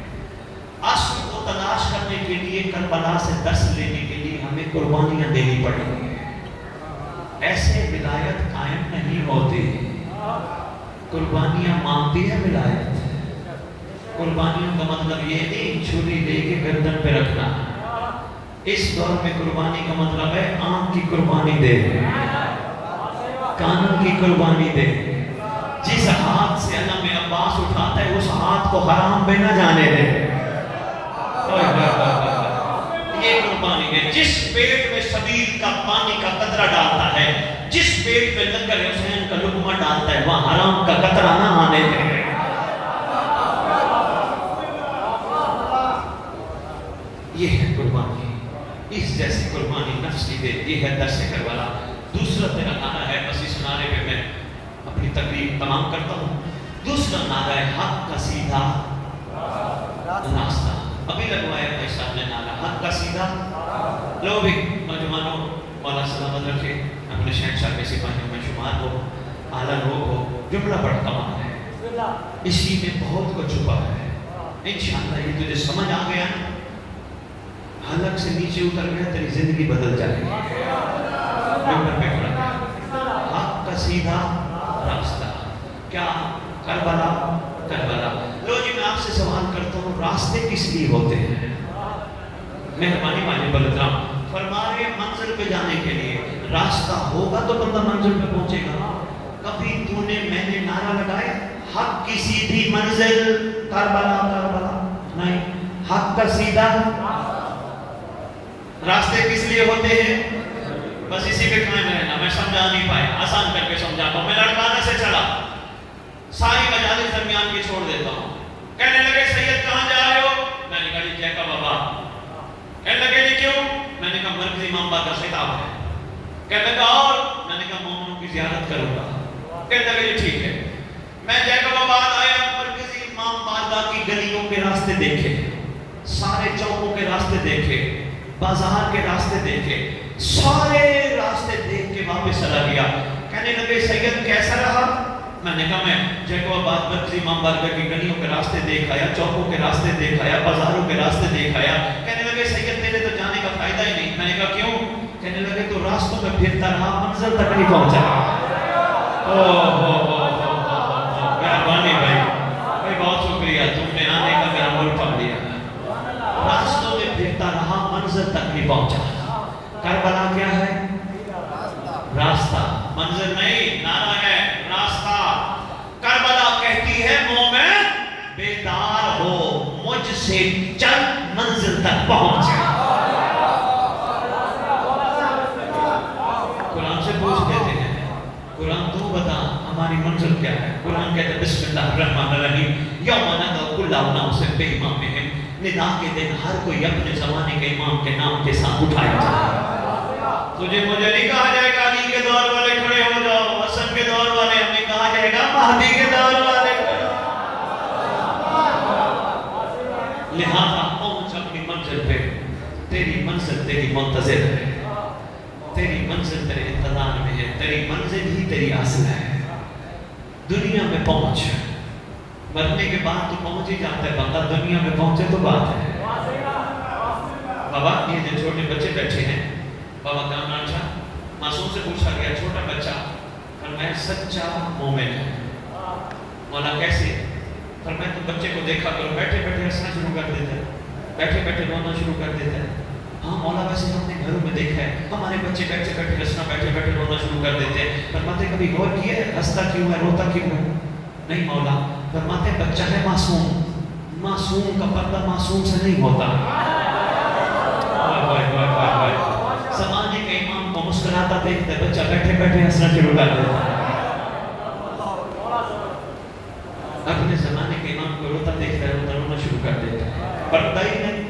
असल को तलाश करने के लिए, करबला से दर्स लेने के लिए हमें कुर्बानियां देनी पड़ेंगी। ऐसे विलायत कायम नहीं होती, कुर्बानियां मांगती है विलायत। कुर्बानियों का मतलब ये नहीं छुरी लेके गर्दन पे रखना। इस दौर में कुर्बानी का मतलब है आंख की कुर्बानी दे, कान की कुर्बानी दे। जिस हाथ से अल्लाह में अब्बास उठाता है उस हाथ को हराम पे न जाने दे। ये कुर्बानी है। जिस पेट में शबीर का पानी का कतरा डालता है, जिस पेट में लंगर हुसैन का लुकमा डालता है, वहां हराम का कतरा ना आने दे। ये है कुर्बानी। इस जैसी कुर्बानी नफ्स की दे। ये है दर्स करबला। दूसरा तेरा नारा है, बस इस नारे पे मैं अपनी तकरीर तमाम करता हूँ। दूसरा नारा है हक का सीधा रास्ता। अभी लगवाया भाई साहब ने नारा हक का सीधा। लो भी नौजवानों, मौला सलामत रखे, अपने शहंशाह के सिपाहियों में शुमार हो, आला लोग हो। जुमला बड़ा कमाल है, इसी में बहुत कुछ छुपा है। इंशाअल्लाह ये तुझे समझ आ गया, हलक से नीचे उतर गया, तेरी जिंदगी बदल जाएगी। हक का सीधा रास्ता। क्या करबला? करबला। लो जी मैं आपसे सवाल करता हूँ, रास्ते किस लिए होते हैं? मेहरबानी वाले बलराम फरमा रहे मंजिल पे जाने के लिए रास्ता होगा तो बंदा मंजिल पे पहुंचेगा। कभी तूने मैंने नारा लगाया हक की सीधी मंजिल करबला करबला? नहीं, हक का सीधा रास्ते किस लिए होते हैं? बस इसी पे कायम रहना। मैं समझा नहीं पाया, आसान करके समझाता हूँ। मैं लड़काना से चला, सारी मजालिस दरमियान की छोड़ देता हूँ। कहने लगे सैयद कहाँ जा रहे हो? मैंने कहा जी जय का बाबा। कहने लगे जी क्यों? मैंने कहा मरकजी इमाम बाग का खिताब है। कहने लगा और? मैंने कहा मोमिनों की ज़ियारत करूंगा। कहने लगे जी ठीक है। मैं जय का बाबा आया, मरकजी इमाम बाग की गलियों के रास्ते देखे, सारे चौकों के रास्ते देखे, बाजार के रास्ते देखे, सारे रास्ते देख के वापस चला गया। कहने लगे सैयद कैसा रहा? मैंने कहा मैं जैकोबाद मरकजी इमाम बारगाह की गलियों के रास्ते देख आया, चौकों के रास्ते देख आया, बाजारों के रास्ते देख आया। कहने लगे सैयद तेरे तो जाने का फायदा ही नहीं। मैंने कहा क्यों? कहने लगे तो रास्तों में फिरता रहा, मंजिल तक नहीं पहुंचा। मेहरबानी भाई, बहुत शुक्रिया, तुमने आने का मेरा मोल पा लिया। रास्तों में फिरता रहा, मंजिल तक नहीं पहुंचा। करबला क्या है? रास्ता। मंजिल नहीं, नारा है रास्ता। करबला कहती है मोमिन बेदार हो, मुझसे चल मंजिल तक पहुंच। कुरान से पूछ लेते हैं, कुरान तू बता हमारी मंजिल क्या है? कुरान कहता है बिस्मिल्लाहिर्रहमानिर्रहीम यौमा नदउ कुल्ला उनासिम बिइमामिहिम। निदा के दिन हर कोई अपने जमाने के इमाम के नाम के साथ उठाया जाए। तुझे मुझे नहीं कहा जाएगा अली के दौर वाले खड़े हो जाओ, हसन के दौर वाले, हमें कहा जाएगा महदी के दौर वाले खड़े। लिहाजा पहुंच अपनी मंजिल पे। तेरी मंजिल तेरी मुंतज़िर है, तेरी मंजिल तेरे इंतजार में है, तेरी मंजिल ही तेरी असल है। दुनिया में पहुंच, मरने के बाद तो पहुंच ही जाता है बंदा, दुनिया में पहुंचे तो बात है। बाबा ये जो छोटे बच्चे बैठे हैं, बाबा का नाम था, मासूम से पूछा गया छोटा बच्चा, पर मैं सच्चा मोमिन है। मौला कैसे? पर मैं तो बच्चे को देखा करो बैठे बैठे हंसना शुरू कर देता है, बैठे बैठे रोना शुरू कर देता है। हाँ मौला वैसे हमने घरों में देखा है, हमारे बच्चे बैठे बैठे हंसना, बैठे बैठे रोना शुरू कर देते हैं। फरमाते कभी गौर किया है हंसता क्यों है, रोता क्यों है? नहीं मौला। फरमाते बच्चा है मासूम, मासूम का पर्दा मासूम से नहीं होता। समाज के इमाम को मुस्कुराता देखते बच्चा बैठे बैठे हंसना शुरू कर देता है। अपने जमाने के इमाम को रोता देखता है, रोता रोना शुरू कर देता है। पर्दा ही नहीं,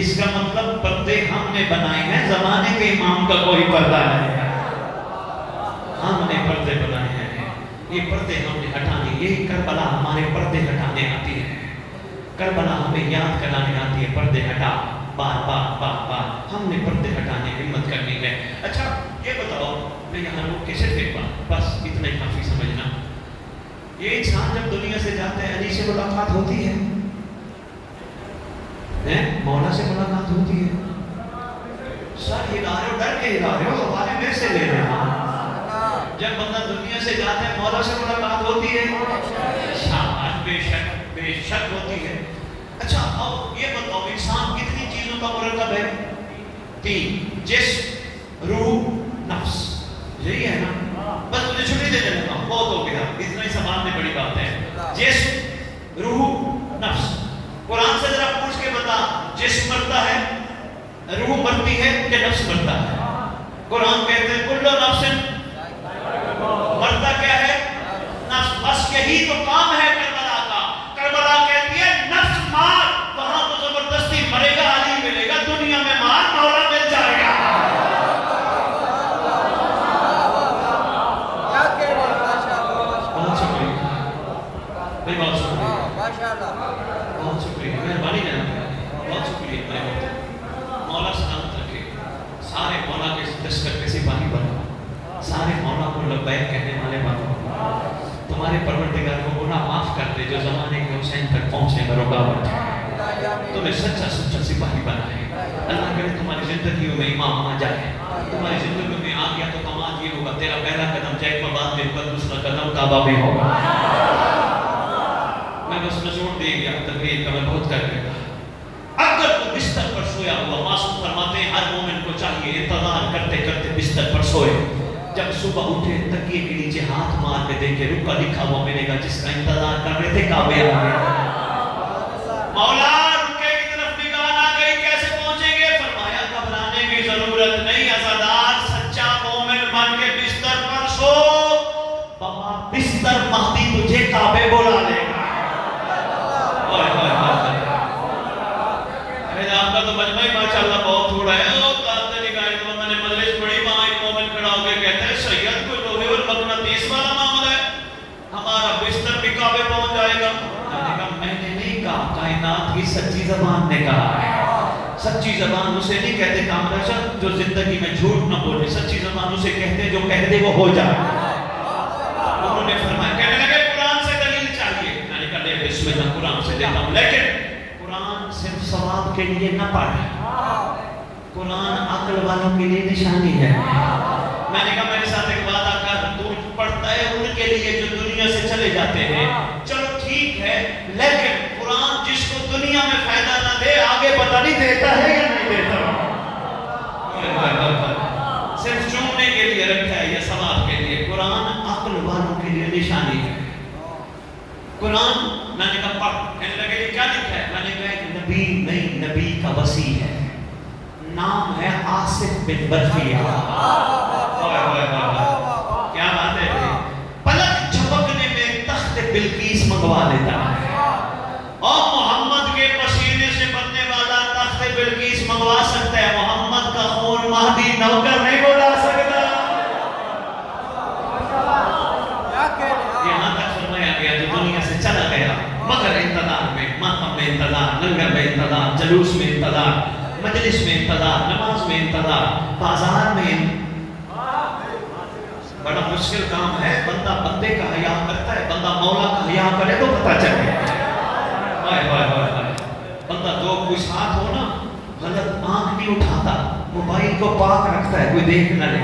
इसका मतलब पर्दे हमने बनाए हैं, जमाने के इमाम का कोई पर्दा नहीं है। हमने पर्दे बनाए हैं, ये पर्दे हमने हटाने, यही करबला हमारे पर्दे हटाने आती है। करबला हमें याद कराने आती है, पर्दे हटा, बार बार बार बार हमने पर्दे हटाने की हिम्मत करनी है। अच्छा ये बताओ, मैं यहाँ लोग कैसे देख पाऊँ, बस इतना ही काफी समझना। ये इंसान जब दुनिया से जाते हैं अली से मुलाकात होती है, मौला से मुलाकात होती है। सर हिला रहे हो, डर के हिला रहे हो, हमारे में से ले रहे हो। जब बंदा दुनिया से जाता है मौला से मुलाकात होती है, शाबाश, बेशक बेशक होती है। चीजों का मुरक्कब है? 3, जिस्म, रूह, नफ्स। यही है ना? बस मुझे छुट्टी दे देना, बहुत हो गया, इतना ही संभालने बड़ी बात है। जिस्म, रूह, नफ्स। कुरान से जरा पूछ के बता, जिस्म मरता है, रूह मरती है कि नफ्स मरता है? कुरान कहते हैं कुल्लु नफ्सिन, मरता क्या है? नफ्स। बस यही तो काम है करबला का। करबला कहती है नफ्स मार, वहां तो जबरदस्ती मरेगा, अली मिलेगा, दुनिया में मार, मौला मिल जाएगा। बहुत शुक्रिया भाई, बहुत शुक्रिया, बहुत शुक्रिया, मेहरबानी जनाब, बहुत शुक्रिया मेरे बहुत। मौला सलामत रखे, सारे मौला के दस्तक के सिपाही बनो, सारे मौला को लब्बैक कहने वाले बनो। तुम्हारे परवरदिगार को गुनाह माफ कर दे जो जमाने के हुसैन तक पहुंचे में रुकावट है। तुम्हें सच्चा सच्चा सिपाही बनाए। अल्लाह करे तुम्हारी जिंदगी में इमाम आ जाए। तुम्हारी जिंदगी में आ गया तो कमाल ये होगा, तेरा पहला कदम जैकबाबाद में होगा, दूसरा कदम काबा में होगा। मैं बस नजोड़ दे गया, तकरीर का मैं बहुत कर गया। अगर वो बिस्तर पर सोया हुआ, मासूम फरमाते हैं हर मोमिन को चाहिए इंतजार करते करते बिस्तर पर सोए। जब सुबह उठे तकिए के नीचे हाथ मार के देखे, रुका लिखा हुआ मिलेगा जिसका इंतजार कर रहे थे काबे आ गए। मौला रुके की तरफ निगाह ना गई, कैसे पहुंचेंगे? फरमाया घबराने की जरूरत नहीं, अज़ादार सच्चा मोमिन बन के बिस्तर पर सो, बाबा बिस्तर महदी तुझे काबे बुला लेगा। आपका तो मजमा ही माशाअल्लाह बहुत थोड़ा है। ओ काते निकाय तो मैंने मजलिस बड़ी, वहां एक मोमिन खड़ा होकर कहता है सैयद को लोहे और मगनातीस वाला मामला है, हमारा बिस्तर भी काबे पहुंच जाएगा। मैंने कहा मैंने नहीं कहा, कायनात की सच्ची जबान ने कहा है। सच्ची जबान उसे नहीं कहते कामराशा जो जिंदगी में झूठ न बोले, सच्ची जबान उसे कहते जो कह दे वो हो जाए। उन्होंने फरमाया, कहने लगे कुरान से दलील चाहिए। मैंने कहा ले बिस्मिल्लाह, कुरान से देता हूं, लेकिन कुरान सिर्फ सवाब के लिए न पढ़े, कुरान अक्ल वालों के लिए निशानी है। मैंने कहा मेरे साथ एक वादा कर, तू पढ़ता है उनके लिए जो दुनिया से चले जाते हैं, चलो ठीक है, लेकिन कुरान जिसको दुनिया में फायदा ना दे आगे पता नहीं देता है या नहीं देता। सिर्फ चूमने के लिए रखा है या सवाब के लिए? कुरान अक्ल वालों के लिए निशानी है। कुरान मैंने कहा पढ़, कहने लगे ये क्या लिखा है? मैंने कहा नबी नहीं, नबी का वसी है, नाम है आसिफ बिन बरखिया। क्या बात है? पलक झपकने में तख्त बिल्कीस मंगवा लेता है, और मोहम्मद के पसीने से बनने वाला तख्त बिल्कीस मंगवा सकता है, मोहम्मद का खून महदी नौकर नहीं बुला सकता। यहाँ तक फरमाया गया जो दुनिया से चला गया, मगर इंतजार में, मातम में इंतजार, लंगर में इंतजार, जलूस में इंतजार, मजलिस में इंतजार, नमाज में इंतजार, बाजार में। बड़ा मुश्किल काम है। बंदा बंदे का हया करता है, बंदा मौला का हया करे तो पता चले। बंदा दो कोई साथ हो ना, गलत आंख नहीं उठाता, मोबाइल को पाक रखता है, कोई देख न ले।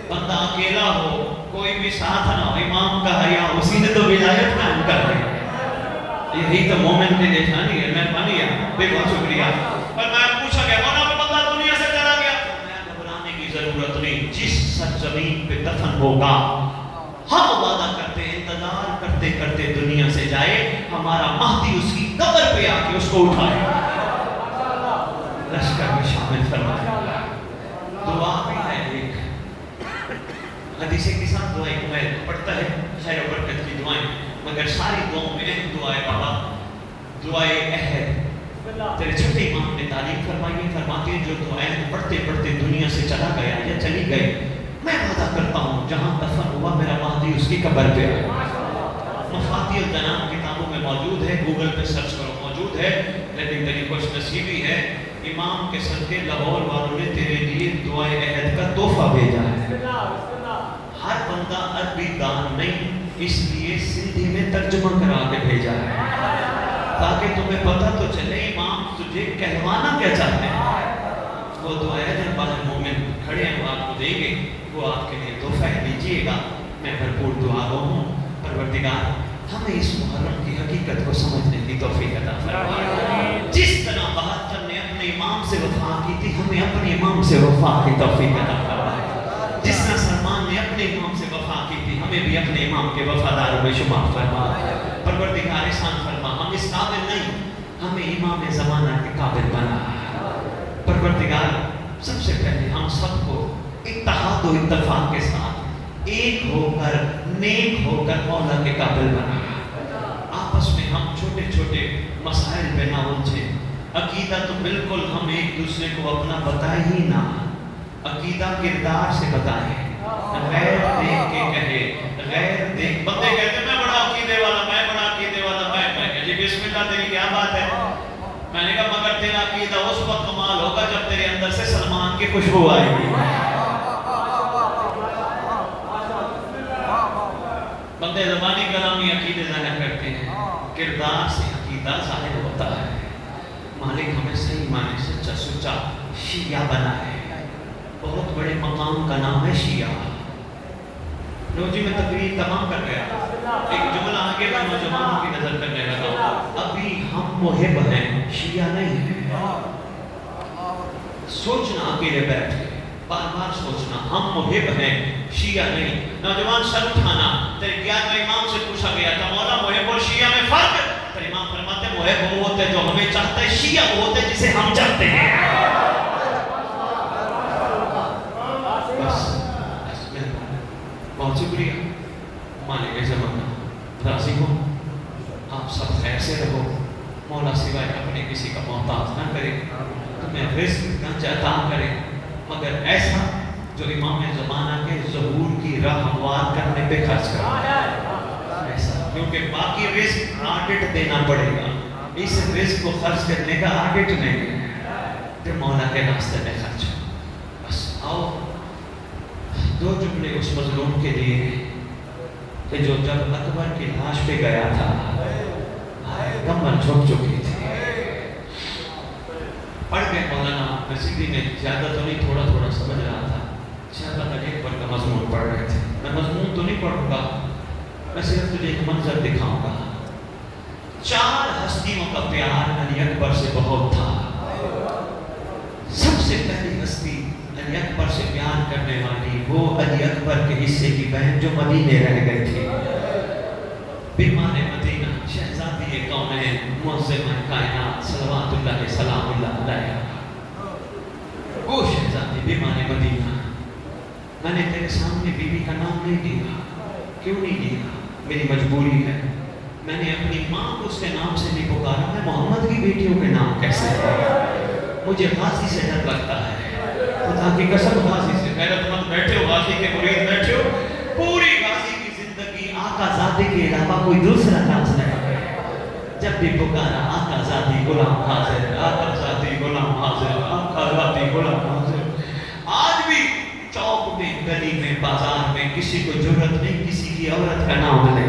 बंदा अकेला हो, कोई भी साथ ना हो, इमाम का हया, उसी ने तो विलायत कायम कर दी। यही तो मोमिन की निशानी है। मेहरबानी है, बहुत शुक्रिया। पर मैं पूछा गया मौला का बंदा दुनिया से चला गया, मैं घबराने की जरूरत नहीं, जिस सरजमीन पे दफन होगा हम वादा करते इंतजार करते करते दुनिया से जाए, हमारा महदी उसकी कब्र पे आके उसको उठाए, लश्कर में शामिल फरमाए। दुआ भी है एक हदीस के साथ दुआएं मैं पढ़ता है, खैर और बरकत की दुआएं, मगर सारी दुआओं में अहम दुआ है बाबा, दुआए अहद। तेरे छोटे इमाम ने तालीम फरमाई, फरमाते हैं जो दुआएं पढ़ते पढ़ते दुनिया से चला गया या चली गई, मैं वादा करता हूँ जहाँ दफन हुआ मेरा महदी उसकी कब्र पे आए। मफातिह जनाब किताबों में मौजूद है, गूगल पे सर्च करो, मौजूद है। लेकिन तेरी खुशनसीबी है, इमाम के सदके लाहौर वालों ने तेरे लिए दुआए अहद का तोहफा भेजा है। हर बंदा अरबी दान नहीं, इसलिए सिंधी में तर्जुमा करा के भेजा है, ताकि तुम्हें पता तो चले इमाम तुझे कहवाना क्या चाहते हैं। वो दुआएं जब बाहर मोमिन खड़े हैं वो आपको देंगे, वो आपके लिए तोहफा लीजिएगा। मैं भरपूर दुआ गो हूँ, परवरदिगार हमें इस मुहर्रम की हकीकत को समझने की तौफीक अता फरमाए। जिस तरह बहादुर ने अपने इमाम वफा की तौफीक अता फरमाए। जिस तरह सलमान ने अपने इमाम से वफा की थी, हमें भी अपने इमाम के वफादारों में शुमार फरमा। परवरदिगार एहसान फरमा, हम इस काबिल नहीं, हमें इमाम ज़माना के काबिल बना। परवरदिगार सबसे पहले हम सबको इत्तेहाद और इत्तेफाक के साथ एक होकर नेक होकर मौला के काबिल बना। आपस में हम छोटे छोटे मसाइल पे ना उलझे। अकीदा तो बिल्कुल हम एक दूसरे को अपना बताए ही ना, अकीदा किरदार से बताए, गैर देख के कहे, गैर देख बंदे कहते मैं बड़ा अकीदे वाला, मैं बड़ा अकीदे वाला, मैं जी बिस्मिल्लाह तेरी क्या बात है। मैंने कहा मगर तेरा अकीदा उस वक्त कमाल होगा जब तेरे अंदर से सलमान की खुशबू आएगी। बंदे ज़बानी कलामी अकीदे ज़ाहिर करते हैं, किरदार से अकीदा ज़ाहिर होता है। मालिक हमें सही माने सच्चा सुच्चा शिया बनाए। बहुत बड़े मकाम का नाम है शिया। रोजी में तकरीर तमाम कर गया, एक जुमला आगे मैं नौजवानों की नजर करने लगा। अभी हम मुहिब हैं, शिया नहीं है। सोचना अकेले बैठ के, बार बार सोचना, हम मुहिब हैं, शिया नहीं। नौजवान सर उठाना। तेरे 11वें इमाम से पूछा गया था मौला मुहिब और शिया में फर्क? तो इमाम फरमाते मुहिब वो होते जो हमें चाहते हैं, शिया वो होते जिसे हम चाहते हैं। बहुत शुक्रिया मालिक ज़माना, राज़ी हो आप सब खैर से रहो। मौला सिवाय अपने किसी का मोहताज ना करे, तुम्हें रिज़्क़ गंज अता करे, मगर ऐसा जो इमाम ज़माना के ज़हूर की राह हमवार करने पे खर्च करे ऐसा, क्योंकि बाकी रिज़्क़ ऑडिट देना पड़ेगा, इस रिज़्क़ को खर्च करने का ऑडिट नहीं है, तो मौला के रास्ते में खर्च। बस आओ दो जुमले उस मजलूम के लिए कि जो जब अकबर की लाश पे गया था कमर झुक चुकी थी। पढ़ गए मौलाना नसीबी में, ज़्यादा तो नहीं, थोड़ा थोड़ा समझ रहा था। शायद एक पर का मजमून पढ़ रहे थे। मैं मजमून तो नहीं पढ़ूंगा, मैं सिर्फ तुझे एक मंजर दिखाऊंगा। 4 हस्तियों का प्यार अली अकबर से बहुत था। सबसे पहली हस्ती अली अकबर से प्यार करने वाली वो अली अकबर के हिस्से की बहन जो मदीने रह गई थी। बीमार मदीना, शहजादी कौनैन, मुअज़्ज़िमा कायनात सल्लल्लाहु सलामुल्लाह अलैहा, वो शहजादी बीमार मदीना। मैंने तेरे सामने बीवी का नाम नहीं लिया। क्यों नहीं लिया? मेरी मजबूरी है। मैंने अपनी माँ को उसके नाम से नहीं पुकारा, मैं मोहम्मद की बेटियों के नाम कैसे है? मुझे गाजी से डर लगता है, खुदा की कसम गाजी से। गैरतमंद बैठे हो, गाजी के मुरीद बैठे हो, पूरी गाजी की जिंदगी आकाज़ादी के अलावा कोई दूसरा नाज नहीं। जब भी पुकारा आकाज़ादी गुलाम हाजिर, आकाज़ादी गुलाम हाजिर, आकाज़ादी गुलाम हाजिर। आज भी चौक में, गली में, बाजार में किसी को जरूरत नहीं किसी की औरत का नाम ले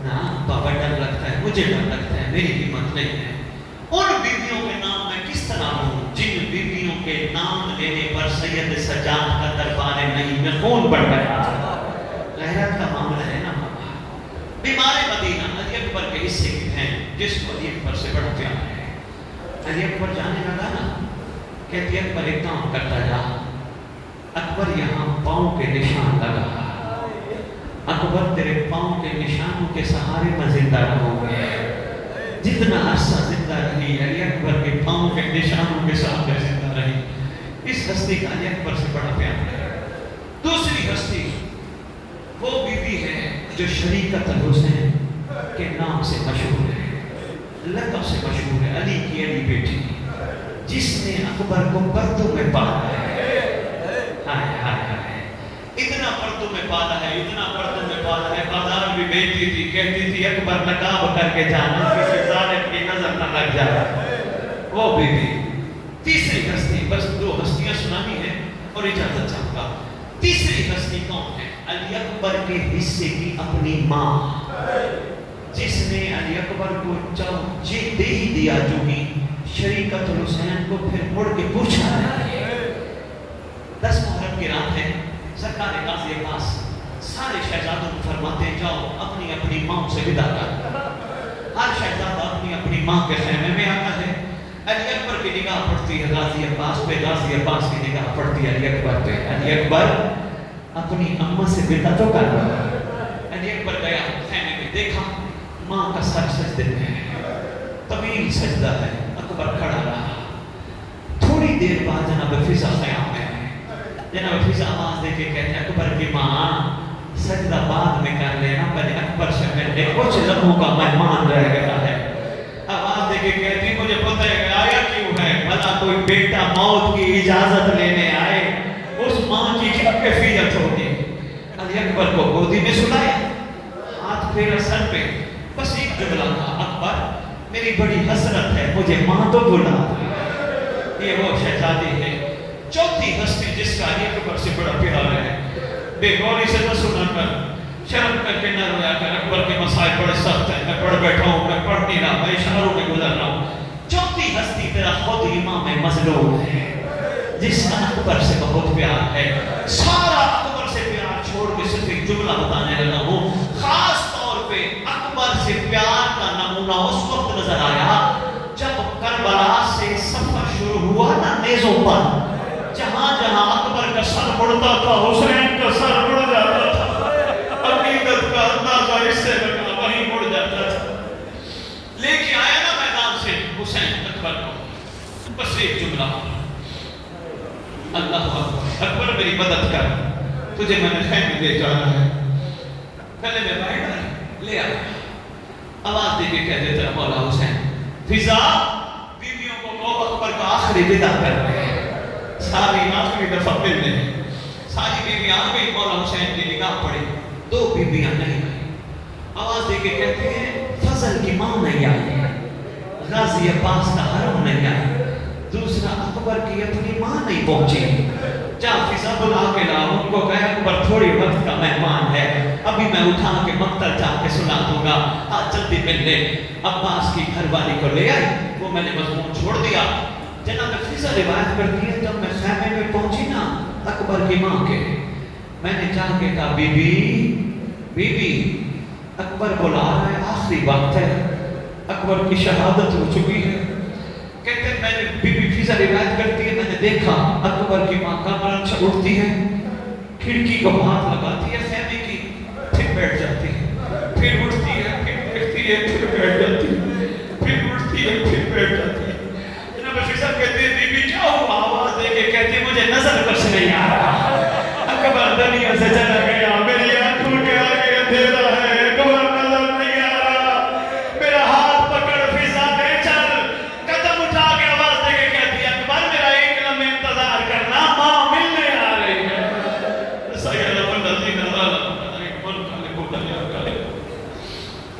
ना। बाबा डर लगता है, मुझे डर लगता है, मेरी हिम्मत नहीं है। उन बीवियों के नाम मैं किस तरह लूं जिन बीवियों के नाम लेने पर सैयद सज्जाद का दरबार नहीं में खून बढ़ गया। गैरत का मामला है ना। बीमार मदीना अली अकबर के हिस्से की हैं, जिसको अली अकबर से बड़ा प्यार है। अली अकबर जाने लगा ना, कहती अकबर एक काम करता जा। अकबर यहाँ पाँव के निशान लगा, अकबर तेरे पाँव के निशानों के सहारे मैं जिंदा रहूंगा। जितना अरसा जिंदा रही अली अकबर के पाँव के निशानों के साथ जिंदा रही। इस हस्ती का अली अकबर से बड़ा प्यार है। दूसरी हस्ती वो बीवी है जो शरीकत हुसैन के नाम से मशहूर है, लक़ब से मशहूर है, अली की अली बेटी, जिसने अकबर को पर्दों में पाला है। हाय हाय हाय, इतना पर्दों में पाला है, इतना पर्दों में पाला है। बाजार भी बेचती थी, कहती थी अकबर नकाब करके जाना, किसी जालिम की नजर न लग जाए। वो बीवी। तीसरी हस्ती, बस 2 हस्तियां सुनानी है और इजाजत चाहूंगा। तीसरी हस्ती कौन है? अली अकबर के हिस्से की अपनी माँ, जिसने अली अकबर को जी दे ही दिया जो ही शरीकत हुसैन को फिर मुड़ के पूछा नहीं। 10 मुहर्रम की रात है, सरकार गाज़ी अब्बास सारे शहजादों को फरमाते जाओ अपनी अपनी माँ से विदा कर। हर शहजादा अपनी अपनी माँ के खेमे में आता है। علی اکبر کی نگاہ پڑتی ہے غازی عباس پہ، غازی عباس کی نگاہ پڑتی ہے علی اکبر پہ. علی اکبر اپنی اماں سے بیٹا تو کر رہا. علی اکبر گیا خیمے میں، دیکھا ماں کا سر سجدے میں ہے، طویل سجدہ ہے. اکبر کھڑا رہا. تھوڑی دیر بعد جناب فضا خیام میں آئے. جناب فضا آواز دے کے کہتے ہیں اکبر کی ماں سجدہ بعد میں کر لینا، پہلے اکبر سے ملنے کچھ لمحوں کا مہمان رہ گیا ہے. آواز دے کے کہتی مجھے پتہ ہے کہ آیا کیوں ہے، بھلا کوئی بیٹا موت کی اجازت لینے آئے، اس ماں کی کیا کیفیت ہوگی. علی اکبر کو گودی میں سلایا، ہاتھ پھیرا سر پہ، بس ایک جملہ تھا، اکبر میری بڑی حسرت ہے، مجھے ماں تو بلا. یہ وہ شہزادی ہے چوتھی ہستی جس کا علی اکبر سے بڑا پیار ہے. بے غوری سے نہ سنا کر، شرم کر کے نہ رویا کر. اکبر کے مسائل بڑے سخت ہیں، میں پڑھ بیٹھا ہوں، میں پڑھ نہیں رہا، میں اشاروں میں گزر رہا ہوں. چوتھی ہستی تیرا خود امام مظلوم ہے جس کا اکبر سے بہت پیار ہے. سارا اکبر سے پیار چھوڑ کے صرف ایک جملہ بتانے لگا ہوں. خاص طور پہ اکبر سے پیار کا نمونہ اس وقت نظر آیا جب کربلا سے سفر شروع ہوا نا نیزوں پر. جہاں جہاں اکبر کا سر مڑتا تھا حسین کا سر مڑ جاتا تھا. عقیدت کا اندازہ اس سے لگا وہیں مڑ جاتا تھا. لے کے آیا نا میدان سے حسین اکبر کو، بس ایک جملہ، اللہ اکبر، اکبر میری مدد کر، تجھے میں نے خیمے لے جانا ہے. پہلے میں بیٹھا لے آیا. آواز دے کے کہتے تھے مولا حسین فضا بیویوں کو کہو اکبر کا آخری ودا کر رہے ہیں، ساری آخری دفعہ ملنے ہیں. ساری بیویاں آ گئی، مولا حسین کی نگاہ پڑی، دو بیویاں نہیں آئی. آواز دے کے کہتے ہیں فضل کی ماں نہیں آئی، غازی عباس کا حرم نہیں آئی، دوسرا اکبر کی اپنی ماں نہیں پہنچی. جا فضا بلا کے لاؤ. ان کو کہا اکبر تھوڑی وقت کا مہمان ہے، ابھی میں اٹھا کے مقتل جا کے سنا دوں گا، آج جلدی مل لے. عباس کی گھر والی کو لے آئی، وہ میں نے مضمون چھوڑ دیا. جناب فضا روایت کرتی ہے جب میں خیمے میں پہنچی نا اکبر کی ماں کے، میں نے جا کے کہا بی بی اکبر بلا رہا ہے، آخری وقت ہے، اکبر کی شہادت ہو چکی ہے. کہتے ہیں میں نے بی فضا روایت کرتی ہے میں نے دیکھا اکبر کی ماں کمرہ سے اٹھتی ہے، کھڑکی کو ہاتھ لگاتی ہے خیمے کی، پھر بیٹھ جاتی ہے، پھر اٹھتی ہے، پھر دیکھتی ہے، پھر بیٹھ جاتی ہے، پھر اٹھتی ہے، پھر بیٹھ جاتی ہے. جناب فضا کہتے ہیں بی کیا ہوا؟ آواز دے کے کہتی ہے مجھے نظر کچھ نہیں آ رہا، اکبر دنیا سے چلا